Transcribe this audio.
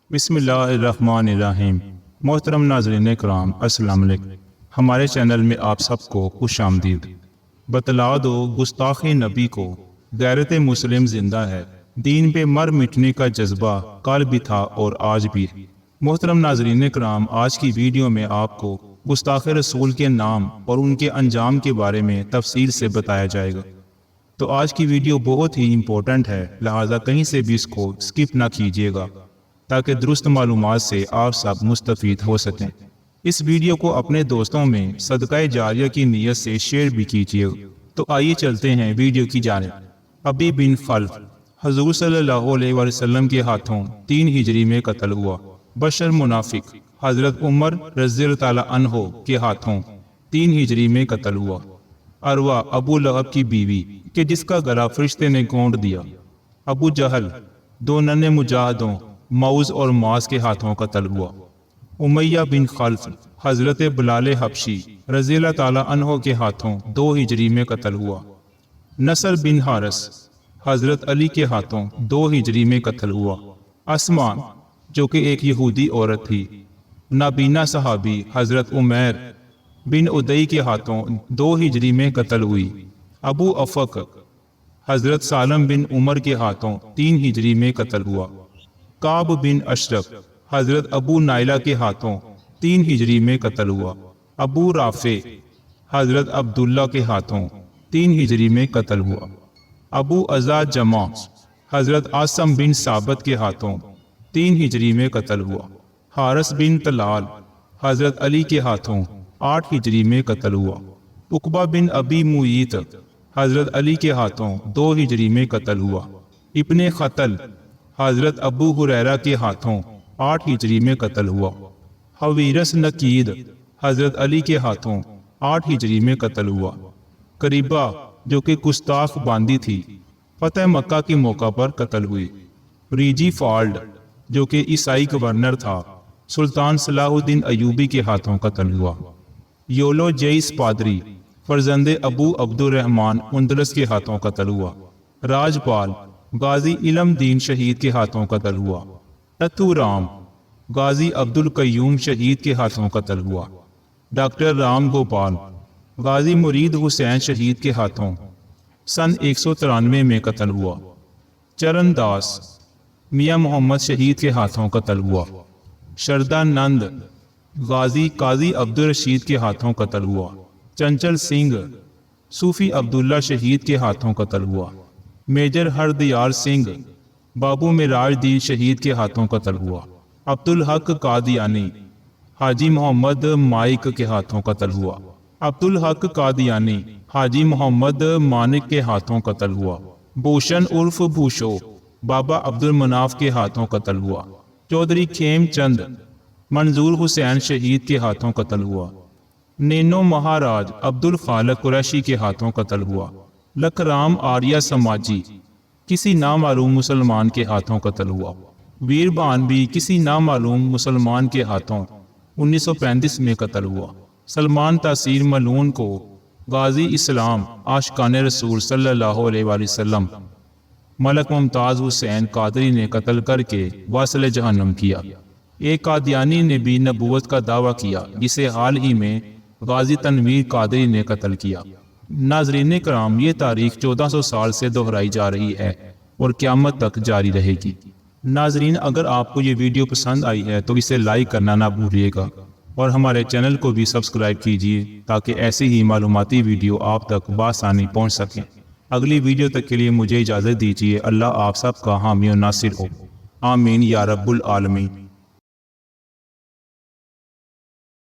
بسم اللہ الرحمن الرحیم۔ محترم ناظرین کرام، السلام علیکم۔ ہمارے چینل میں آپ سب کو خوش آمدید۔ بتلا دو گستاخ نبی کو، غیرت مسلم زندہ ہے، دین پہ مر مٹنے کا جذبہ کل بھی تھا اور آج بھی۔ محترم ناظرین کرام، آج کی ویڈیو میں آپ کو گستاخ رسول کے نام اور ان کے انجام کے بارے میں تفصیل سے بتایا جائے گا۔ تو آج کی ویڈیو بہت ہی امپورٹنٹ ہے، لہٰذا کہیں سے بھی اس کو سکپ نہ کیجیے گا تاکہ درست معلومات سے آپ سب مستفید ہو سکیں۔ اس ویڈیو کو اپنے دوستوں میں صدقہ جاریہ کی نیت سے شیئر بھی کیجیے۔ تو آئیے چلتے ہیں ویڈیو کی جانب۔ ابی بن خلف حضور صلی اللہ علیہ وسلم کے ہاتھوں 3 ہجری میں قتل ہوا۔ بشر منافق حضرت عمر رضی اللہ تعالیٰ عنہ کے ہاتھوں 3 ہجری میں قتل ہوا۔ عروہ ابو لہب کی بیوی کہ جس کا گلا فرشتے نے گونڈ دیا۔ ابو جہل 2 ننھے مجاہدوں موز اور معاذ کے ہاتھوں قتل ہوا۔ امیہ بن خلف حضرت بلال حبشی رضی اللہ تعالیٰ عنہ کے ہاتھوں 2 ہجری میں قتل ہوا۔ نصر بن حارث حضرت علی کے ہاتھوں 2 ہجری میں قتل ہوا۔ اسماء جو کہ ایک یہودی عورت تھی، نابینا صحابی حضرت عمیر بن ادئی کے ہاتھوں 2 ہجری میں قتل ہوئی۔ ابو افق حضرت سالم بن عمر کے ہاتھوں 3 ہجری میں قتل ہوا۔ کعب بن اشرف حضرت ابو نائلہ کے ہاتھوں 3 ہجری میں قتل ہوا۔ ابو رافع حضرت عبداللہ کے ہاتھوں 3 ہجری میں قتل ہوا۔ ابو عزا جمع حضرت عاصم بن ثابت کے ہاتھوں 3 ہجری میں قتل ہوا۔ حارث بن طلال حضرت علی کے ہاتھوں 8 ہجری میں قتل ہوا۔ عقبہ بن ابی معیط حضرت علی کے ہاتھوں 2 ہجری میں قتل ہوا۔ ابن قتل حضرت ابو ہریرہ کے ہاتھوں 8 ہجری میں قتل ہوا۔ حویرث نقید حضرت علی کے ہاتھوں 8 ہجری میں قتل ہوا۔ قریبہ جو کہ گستاخ باندی تھی، فتح مکہ کے موقع پر قتل ہوئی۔ ریجی فالڈ جو کہ عیسائی گورنر تھا، سلطان صلاح الدین ایوبی کے ہاتھوں قتل ہوا۔ یولو جیس پادری فرزند ابو عبد الرحمن اندلس کے ہاتھوں قتل ہوا۔ راجپال غازی علم دین شہید کے ہاتھوں قتل ہوا۔ تتو رام غازی عبد القیوم شہید کے ہاتھوں قتل ہوا۔ ڈاکٹر رام گوپال غازی مرید حسین شہید کے ہاتھوں سن 193 میں قتل ہوا۔ چرن داس میاں محمد شہید کے ہاتھوں قتل ہوا۔ شردا نند غازی قاضی عبد الرشید کے ہاتھوں قتل ہوا۔ چنچل سنگھ صوفی عبداللہ شہید کے ہاتھوں قتل ہوا۔ میجر ہردیار سنگھ بابو معراج دین شہید کے ہاتھوں قتل ہوا۔ عبدالحق قادیانی حاجی محمد مائک کے ہاتھوں قتل ہوا۔ عبدالحق قادیانی حاجی محمد مانک کے ہاتھوں قتل ہوا۔ بھوشن عرف بھوشو بابا عبد المناف کے ہاتھوں قتل ہوا۔ چودھری کھیم چند منظور حسین شہید کے ہاتھوں قتل ہوا۔ نینو مہاراج عبد الخالق قریشی کے ہاتھوں قتل ہوا۔ لکھرام آریہ سماجی کسی نامعلوم مسلمان کے ہاتھوں قتل ہوا۔ ویر بان بھی کسی نامعلوم مسلمان کے ہاتھوں 1935 میں قتل ہوا۔ سلمان تاثیر ملعون کو غازی اسلام عاشقان رسول صلی اللہ علیہ وآلہ وسلم ملک ممتاز حسین قادری نے قتل کر کے واصل جہنم کیا۔ ایک قادیانی نے بھی نبوت کا دعویٰ کیا، جسے حال ہی میں غازی تنویر قادری نے قتل کیا۔ ناظرین کرام، یہ تاریخ 1400 سال سے دہرائی جا رہی ہے اور قیامت تک جاری رہے گی۔ ناظرین، اگر آپ کو یہ ویڈیو پسند آئی ہے تو اسے لائک کرنا نہ بھولیے گا اور ہمارے چینل کو بھی سبسکرائب کیجیے تاکہ ایسی ہی معلوماتی ویڈیو آپ تک بآسانی پہنچ سکیں۔ اگلی ویڈیو تک کے لیے مجھے اجازت دیجیے۔ اللہ آپ سب کا حامی و ناصر ہو، آمین یا رب العالمین۔